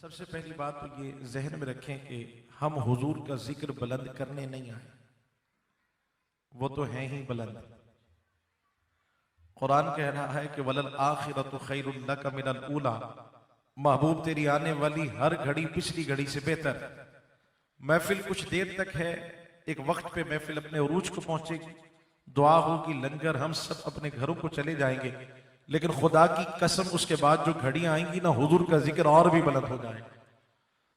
सबसे पहली बात तो ये जहन में रखें कि हम हुजूर का जिक्र बुलंद करने नहीं आए, वो तो हैं ही बुलंद। कुरान कह रहा है कि वलल आखिरतु खैरुल लक मिनल ऊला, महबूब तेरी आने वाली हर घड़ी पिछली घड़ी से बेहतर। महफिल कुछ देर तक है, एक वक्त पे महफिल अपने उरूज को पहुंचेगी, दुआ होगी, लंगर, हम सब अपने घरों को चले जाएंगे, लेकिन खुदा की कसम उसके बाद जो घड़ियां आएंगी ना, हुजूर का जिक्र और भी बुलंद हो जाएगा।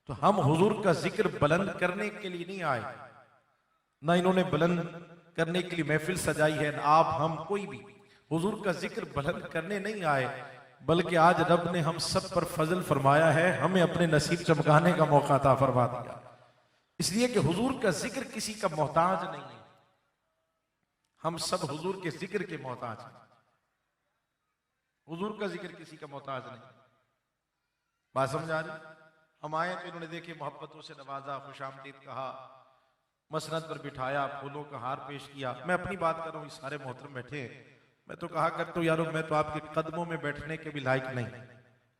तो हम हुजूर का जिक्र बुलंद करने के लिए नहीं आए, ना इन्होंने बुलंद करने के लिए महफिल सजाई है, ना आप हम कोई भी हुजूर का जिक्र बुलंद करने नहीं आए, बल्कि आज रब ने हम सब पर फजल फरमाया है, हमें अपने नसीब चमकाने का मौका अता फरमा दिया। इसलिए कि हुजूर का जिक्र किसी का मोहताज नहीं है, हम सब हुजूर के जिक्र के मोहताज हैं। हुजूर का जिक्र किसी का मोहताज नहीं। बात समझ आ रही? हम आए तो इन्होंने देखे, मोहब्बतों से नवाजा, खुशामदीद कहा, मसनद पर बिठाया, फूलों का हार पेश किया। मैं अपनी बात कर रहा हूँ, सारे मोहतरम बैठे हैं, मैं तो कहा करता हूँ यारो, मैं तो आपके कदमों में बैठने के भी लायक नहीं।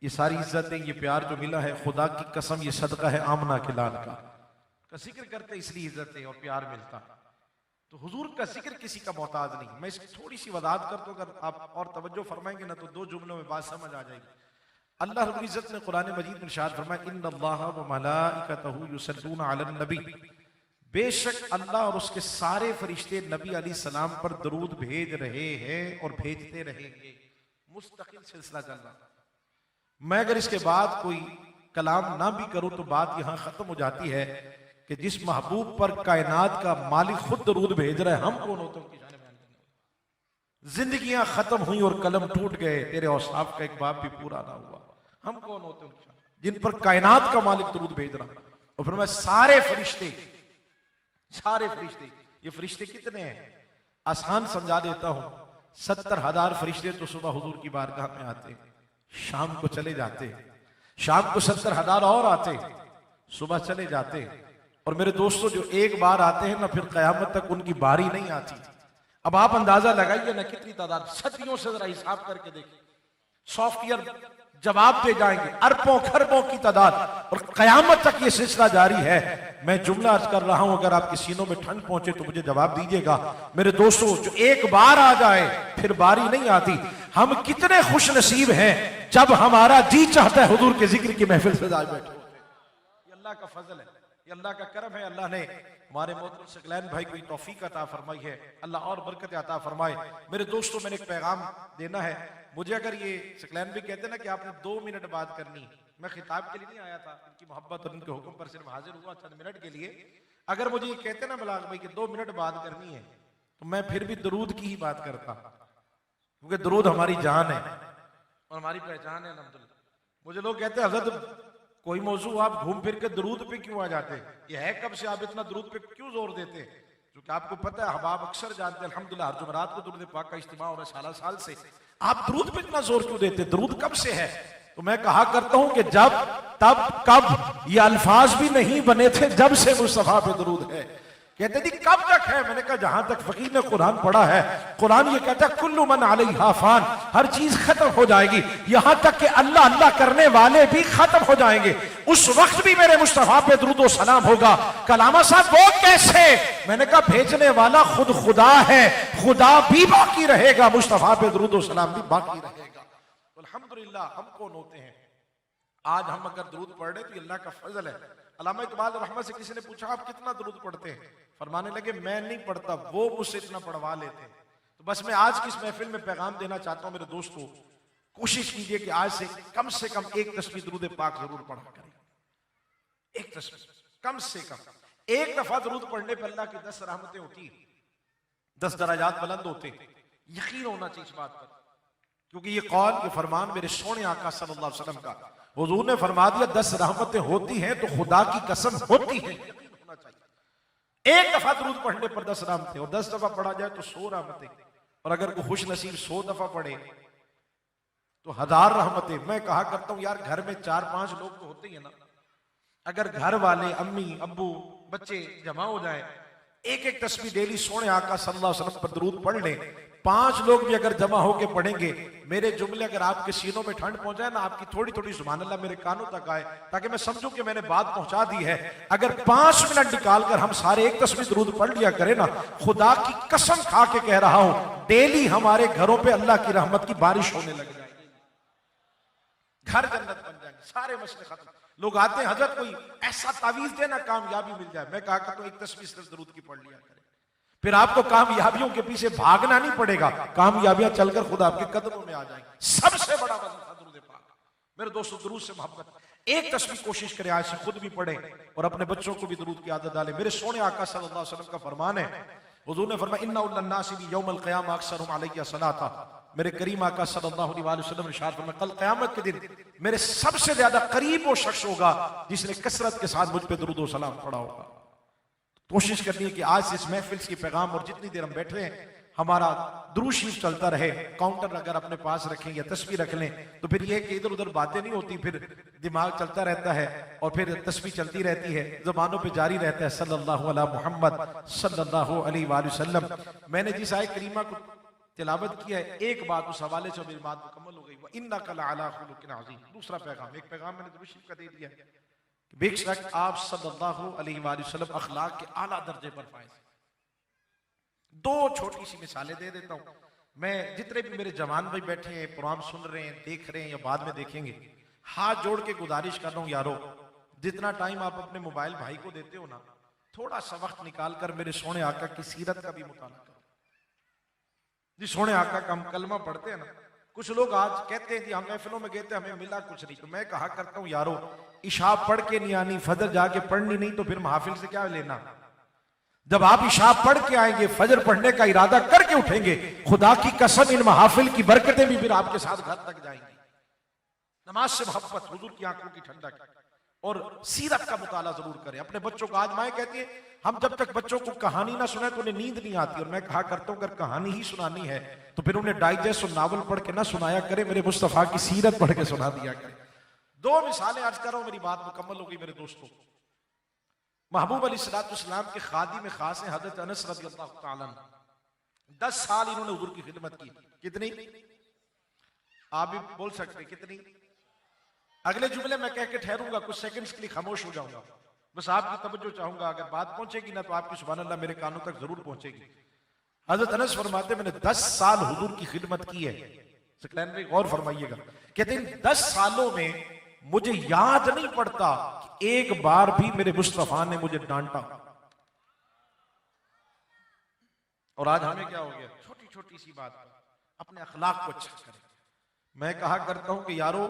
ये सारी इज्जतें, ये प्यार जो मिला है, खुदा की कसम ये सदका है आमना के लाल का जिक्र करते इसलिए इज्जतें और प्यार मिलता। तो हुजूर का जिक्र किसी का मोहताज नहीं। मैं इसकी थोड़ी सी वजाहत करता हूं, अगर आप और तवज्जो फरमाएंगे ना तो दो जुमलों में बात समझ आ जाएगी। अल्लाह रब्बुल इज्जत ने कुरान मजीद में इरशाद फरमाया, इन्नल्लाह व मलाइकतहु युसल्लूना अलन नबी, बेशक अल्लाह और उसके सारे फरिश्ते नबी अलैहि सलाम पर दरूद भेज रहे हैं और भेजते रहेंगे। मुस्तकिल सिलसिला चल रहा। मैं अगर इसके बाद कोई कलाम ना भी करूं तो बात यहां खत्म हो जाती है कि जिस महबूब पर कायनात का मालिक खुद दरूद भेज रहा है, हम कौन होते हैं? जिंदगियां खत्म हुई और कलम टूट गए, तेरे औसाफ का एक बाप भी पूरा ना हुआ, हम कौन होते हैं जिन पर कायनात का मालिक दरूद भेज रहा? और फिर मैं सारे फरिश्ते, ये फरिश्ते कितने हैं आसान समझा देता हूं। 70,000 फरिश्ते तो सुबह हुजूर की बारगाह में आते, शाम को चले जाते, शाम को 70,000 और आते, सुबह चले जाते। और मेरे दोस्तों, जो एक बार आते हैं ना, फिर कयामत तक उनकी बारी नहीं आती। अब आप अंदाजा लगाइए ना कितनी तादाद, सदियों से जरा हिसाब करके देखिए, सॉफ्टवेयर जवाब दे जाएंगे, अरबों खरबों की तादाद, और कयामत तक ये सिलसिला जारी है। मैं जुमला अर्ज कर रहा हूं, अगर आपके सीनों में ठंड पहुंचे तो मुझे जवाब दीजिएगा। मेरे दोस्तों, जो एक बार आ जाए फिर बारी नहीं आती। हम कितने खुश नसीब हैं जब हमारा जी चाहता है हुजूर के जिक्र की महफिल सजाए बैठे। ये अल्लाह का फजल है, ये अल्लाह का करम है। अल्लाह ने हमारे मोहतरम सकलैन भाई को तौफीक अता फरमाई है, अल्लाह और बरकत अता फरमाए। मेरे दोस्तों, मैंने एक पैगाम देना है। मुझे अगर ये सकलैन भी कहते ना कि आपने 2 मिनट बात करनी, मैं खिताब के लिए नहीं आया था, इनकी मोहब्बत और इनके हुक्म पर सिर्फ हाजिर हुआ चंद मिनट के लिए। अगर मुझे ये कहते ना बलाग भाई कि 2 मिनट बात करनी है, तो मैं फिर भी दरूद की ही बात करता, क्योंकि दरूद हमारी जान है और हमारी पहचान है। अल्हम्दुलिल्लाह। मुझे लोग कहते हैं हज़रत कोई मौजू आप घूम फिर के दरूद पे क्यों आ जाते? ये है कब से आप इतना दरूद पे क्यों जोर देते? क्योंकि आपको पता है, हबाब अक्सर जानते हैं अल्हम्दुलिल्लाह हर जुमरात को दरूद पाक का इज्तिमा हो रहा है साल से। आप दरूद पे इतना जोर क्यों देते? दरूद कब से है? तो मैं कहा करता हूं कि जब तब कब ये अल्फाज भी नहीं बने थे जब से मुस्तफा पे दरूद है। कहते जी कब तक है? मैंने कहा जहां तक फकीर ने कुरान पढ़ा है, कुरान ये कहता है कुल्लु मन अलैहा फान, हर चीज खत्म हो जाएगी, यहां तक कि अल्लाह अल्लाह करने वाले भी खत्म हो जाएंगे। उस वक्त भी मेरे मुस्तफा पे दुरूद और सलाम होगा। कलामा साहब वो कैसे? मैंने कहा भेजने वाला खुद खुदा है, खुदा भी बाकी रहेगा, मुस्तफा पे दुरूद और सलाम भी बाकी रहेगा। अल्हम्दुलिल्लाह। हम कौन होते हैं? आज हम अगर दुरूद पढ़ रहे तो ये अल्लाह का फजल है। अल्लामा इकबाल रहमत से किसी ने पूछा आप कितना दुरूद पढ़ते हैं? फरमाने लगे मैं नहीं पढ़ता, वो मुझसे इतना पढ़वा लेते हैं। तो बस मैं आज की इस महफिल में पैगाम देना चाहता हूं मेरे दोस्तों, कोशिश कीजिए कि आज से कम एक तस्बीह दुरूद पाक जरूर पढ़ा करें। एक तस्बीह, कम से कम एक दफा दुरूद पढ़ने पर अल्लाह की 10 रहमतें होती है, 10 दराजात बुलंद होते। यकीन होना चाहिए इस बात पर, क्योंकि ये कौल, ये फरमान मेरे सोने आका सल्लल्लाहु अलैहि वसल्लम का। हुजूर ने फरमा दिया 10 रहमतें होती हैं तो खुदा की कसम होती है। होना चाहिए। एक दफा दुरूद पढ़ने पर 10 रहमतें, और 10 दफा पढ़ा जाए तो 100 रहमतें, और अगर कोई खुश नसीब 100 दफा पढ़े तो 1000 रहमतें। मैं कहा करता हूं यार, घर में 4-5 लोग तो होते ही है ना, अगर घर वाले, अम्मी अब्बू, बच्चे जमा हो जाए, एक तस्बीह डेली सोने आका सल्लल्लाहु अलैहि वसल्लम पर दुरूद पढ़ ले, 5 लोग भी अगर जमा होकर पढ़ेंगे, मेरे जुमले अगर आपके सीनों में ठंड पहुंचाए ना, आपकी थोड़ी थोड़ी सुभान अल्लाह मेरे कानों तक आए, ताकि मैं समझूं कि मैंने बात पहुंचा दी है। अगर 5 मिनट निकालकर हम सारे एक तस्बीह दुरूद पढ़ लिया करें ना, खुदा की कसम खा के कह रहा हूं, डेली हमारे घरों पे अल्लाह की रहमत की बारिश होने लग जाएगी, घर जन्नत बन जाएंगे, सारे मसले खत्म। लोग आते हैं, हजरत कोई ऐसा तावीज देना कामयाबी मिल जाए। मैं कहा तो एक तस्बीह सिर्फ दुरूद की पढ़ लिया करें, फिर आपको कामयाबियों के पीछे भागना नहीं पड़ेगा, कामयाबियां चलकर खुद आपके कदमों में आ जाएंगी। सबसे बड़ा वजीफा दुरूद पाक। मेरे दोस्तों, दुरूद से मोहब्बत, एक तस्बीह कोशिश करें आज से खुद भी पढ़ें और अपने बच्चों को भी दुरूद की आदत डालें। मेरे सोने आका सल्लल्लाहु अलैहि वसल्लम का फरमान है, हुजूर ने फरमाया, इन्ना उन्नासी भी यौमल क़यामा अक्सरुहुम अलैया सलाता। मेरे करीम आका सल्लल्लाहु अलैहि वसल्लम ने इरशाद फरमाया, कल क़यामत के दिन मेरे सबसे ज्यादा करीब वो शख्स होगा जिसने कसरत के साथ मुझ पे दुरूद और सलाम पढ़ा होगा। कोशिश करनी है कि आज से इस महफिल की पैगाम और जितनी देर हम बैठे हैं हमारा दुरूद शरीफ चलता रहे। काउंटर अगर अपने पास रखें या तस्बीह रख लें तो फिर यह कि इधर उधर बातें नहीं होती, फिर दिमाग चलता रहता है और फिर तस्बीह चलती रहती है, ज़बानों पे जारी रहता है सल्लल्लाहु अला मुहम्मद सल्लल्लाहु अलैहि वसल्लम। मैंने जिस आयत करीमा को तिलावत किया है, एक बात उस हवाले से मेरी बात मुकम्मल हो गई, इन्नका लअला खुलुकिन अज़ीम। दूसरा पैगाम, एक पैगाम मैंने दुरूद शरीफ का दे दिया, बेशक आप सल्लल्लाहु अलैहि वसल्लम अखलाक के आला दर्जे पर फाइज। 2 छोटी सी मिसालें दे देता हूं। मैं जितने भी मेरे जवान भाई बैठे हैं, प्रोग्राम सुन रहे हैं, देख रहे हैं या बाद में देखेंगे, हाथ जोड़ के गुजारिश कर रहा हूं, यारो जितना टाइम आप अपने मोबाइल भाई को देते हो ना, थोड़ा सा वक्त निकाल कर मेरे सोने आका की सीरत का भी मुताला करो। जिस सोने आका का हम कलमा पढ़ते हैं ना, कुछ लोग आज कहते हैं कि हम महफिलों में गए थे हमें मिला कुछ नहीं, तो मैं कहा करता हूं, यारो इशा पढ़ के नहीं आनी, फजर जाके पढ़नी नहीं, तो फिर महफिल से क्या लेना। जब आप इशा पढ़ के आएंगे, फजर पढ़ने का इरादा करके उठेंगे, खुदा की कसम इन महफिल की बरकतें भी फिर आपके साथ घर तक जाएंगी। नमाज से मोहब्बत, हुजूर की आंखों की ठंडक और सीरत का मुताला जरूर करें। अपने बच्चों को, आज माए कहती है हम जब तक बच्चों को कहानी ना सुनाए तो उन्हें नींद नहीं आती, और मैं कहा करता हूं अगर कहानी ही सुनानी है तो फिर उन्हें डाइजेस्ट और नावल पढ़ के ना सुनाया करे, मेरे मुस्तफा की सीरत पढ़ के सुना दिया करे। 2 मिसालें अर्ज कर रहा हूं, मेरी बात मुकम्मल हो गई मेरे दोस्तों। महबूब अलैहिस्सलाम के खादिम में खास है हजरत अनस रज़ियल्लाहु तआला अन्हु। 10 साल इन्होंने हुजूर की खिदमत की। कितनी? आप भी बोल सकते कितनी? अगले जुमले में कह के ठहरूंगा, कुछ सेकंड्स के लिए खामोश हो जाऊंगा, बस आपकी तवज्जो चाहूंगा। अगर बात पहुंचेगी ना तो आपकी सुभान अल्लाह मेरे कानों तक जरूर पहुंचेगी। हजरत अनस फरमाते मैंने 10 साल हुजूर की खिदमत की है। सकलैन भाई गौर फरमाइएगा, कहते हैं 10 सालों में मुझे याद नहीं पड़ता कि एक बार भी मेरे मुस्तफा ने मुझे डांटा। और आज हमें क्या हो गया, छोटी छोटी सी बात पर अपने अखलाक को अच्छा करें। मैं कहा करता हूं कि यारो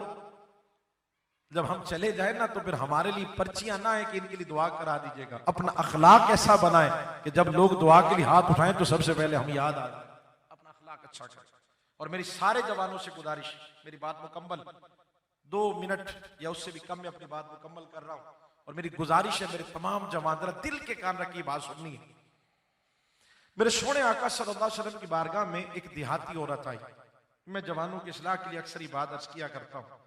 जब हम चले जाए ना तो फिर हमारे लिए पर्चियां ना है कि इनके लिए दुआ करा दीजिएगा। अपना अखलाक ऐसा बनाए कि जब लोग दुआ के लिए हाथ उठाएं तो सबसे पहले हम याद आ जाए। अपना अखलाक अच्छा करें। और मेरी सारे जवानों से गुजारिश, मेरी बात मुकम्मल 2 मिनट या उससे भी कम में अपनी बात मुकम्मल कर रहा हूं, और मेरी गुजारिश है मेरे तमाम जवान जरा दिल के कान रखिए, बात सुननी है। मेरे सोने आका सल्लल्लाहु अलैहि वसल्लम की बारगाह में एक देहाती औरत आई। मैं जवानों की इस्लाह के लिए अक्सर इबादत अर्ज किया करता हूं।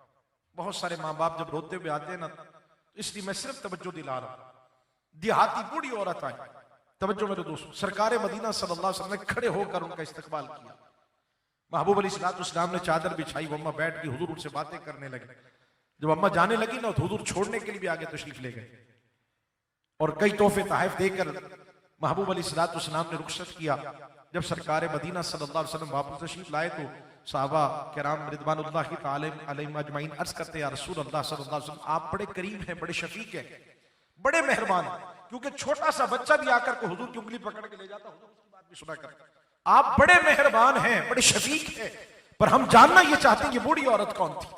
बहुत सारे माँ बाप जब रोते हुए आते हैं ना, इसलिए मैं सिर्फ तवज्जो दिला रहा हूं। देहाती बूढ़ी औरत आई, तवज्जो मेरे दोस्तों, सरकार मदीना सल्लल्लाहु अलैहि वसल्लम ने खड़े होकर उनका इस्तकबाल किया। महबूब अलैहिस्सलाम ने चादर बिछाई, वो अम्मा बैठ गई, हुजूर उनसे बातें करने लगे। जब अम्मा जाने लगी ना तो हुजूर छोड़ने के लिए भी आगे तशरीफ ले गए और कई तोहफे तहफ देकर महबूब अलैहिस्सलाम ने रुखसत किया। जब सरकार मदीना सल्लल्लाहु अलैहि वसल्लम वापस तशरीफ लाए तो सहाबा किराम रिदवानुल्लाहि तआला अलैहिम अजमईन अर्ज करते या रसूल अल्लाह सल्लल्लाहु अलैहि वसल्लम आप बड़े करीम हैं, बड़े शफीक हैं, बड़े मेहरबान हैं। क्योंकि छोटा सा बच्चा भी आकर के हुजूर की उंगली पकड़ के ले जाता, हुजूर उसकी बात भी सुना करता। आप बड़े मेहरबान हैं, बड़े शफीक हैं, पर हम जानना ये चाहते हैं ये बूढ़ी औरत कौन थी,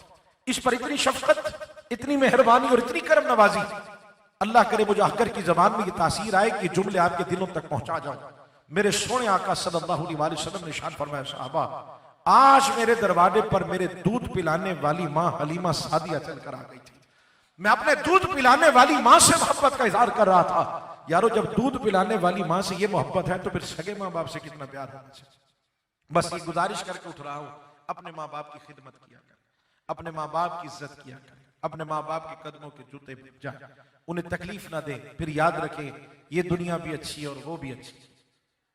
इस पर इतनी शफकत, इतनी मेहरबानी और इतनी करम नवाजी। अल्लाह करे मुझे आकर की जबान में ये तासीर आए कि जुमले आपके दिलों तक पहुंचा जाऊं। मेरे सोने आका सल्लल्लाहु अलैहि वसल्लम ने इरशाद फरमाया, सहाबा आज मेरे दरवाजे पर मेरे दूध पिलाने वाली माँ हलीमा सादिया चलकर आ गई थी। मैं अपने दूध पिलाने वाली माँ से मोहब्बत का इजहार कर रहा था। यारो जब दूध पिलाने वाली माँ से ये मोहब्बत है तो फिर सगे माँ बाप से कितना प्यार होना चाहिए। बस ये गुजारिश करके उठ रहा हूं, अपने माँ बाप की खिदमत किया कर, अपने माँ बाप की इज्जत किया कर, अपने माँ बाप के कदमों के जूते जाए, उन्हें तकलीफ ना दे। फिर याद रखें ये दुनिया भी अच्छी है और वो भी अच्छी है,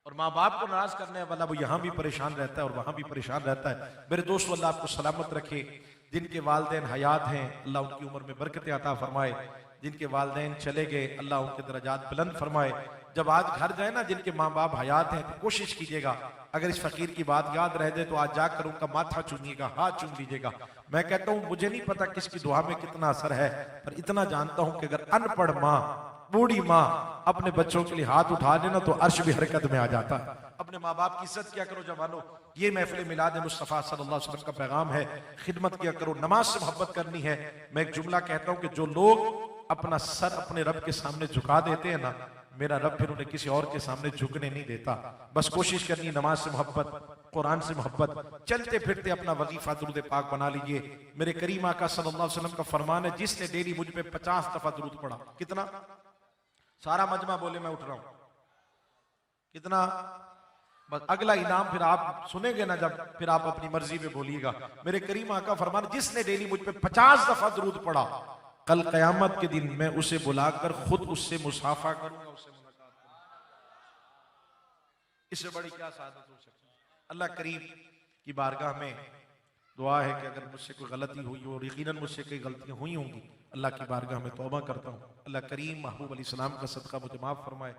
और माँ बाप को नाराज करने वाला वो यहाँ भी परेशान रहता है और वहां भी परेशान रहता है। मेरे दोस्तों, अल्लाह आपको सलामत रखे। जिनके वालिदैन हयात हैं, अल्लाह उनकी उम्र में बरकत अता फरमाए। जिनके वालिदैन चले गए, अल्लाह उनके दर्जात बुलंद फरमाए। जब आज घर जाए ना, जिनके माँ बाप हयात हैं, तो कोशिश कीजिएगा अगर इस फकीर की बात याद रह जाए तो आज जाकर उनका माथा चूमिएगा, हाथ चूम लीजिएगा। मैं कहता हूँ, मुझे नहीं पता किसकी दुआ में कितना असर है, पर इतना जानता हूं कि अगर अनपढ़ माँ, बूढ़ी माँ अपने बच्चों के लिए हाथ उठा लेना तो अर्श भी हरकत में आ जाता है। अपने माँ बाप की इज्जत किया करो जवानों। ये महफिल मिलाद मुस्तफ़ा सल्लल्लाहु अलैहि वसल्लम का पैगाम है। खिदमत किया करो, नमाज से मोहब्बत करनी है। मैं एक जुमला कहता हूँ कि जो लोग अपना सर अपने रब के सामने झुका देते हैं ना, मेरा रब फिर उन्हें किसी और के सामने झुकने नहीं देता। बस कोशिश करनी है नमाज से मोहब्बत, कुरान से मोहब्बत, चलते फिरते अपना वजीफा दुरूद पाक बना लीजिए। मेरे करीम आका सल्लल्लाहु अलैहि वसल्लम का फरमान है, जिसने डेली मुझ पे 50 दफा दुरूद पढ़ा, कितना? सारा मजमा बोले, मैं उठ रहा हूं, कितना? बस अगला इनाम फिर आप सुनेंगे ना जब, फिर आप अपनी मर्जी पे बोलिएगा। मेरे करीम आका फरमान, जिसने डेली मुझ पे 50 दफा दुरूद पढ़ा, कल कयामत के दिन मैं उसे बुलाकर खुद उससे मुसाफा करूंगा, उससे मुलाकात करूंगा। इससे बड़ी क्या सादत हो सकती है? अल्लाह करीम की बारगाह में दुआ है कि अगर मुझसे कोई गलती हुई हो, और यकीनन मुझसे कई गलतियां हुई होंगी, अल्लाह की बारगाह में तौबा करता हूँ। अल्लाह करीम महबूब अलैहि सलाम का सदका मुझे माफ फरमाए।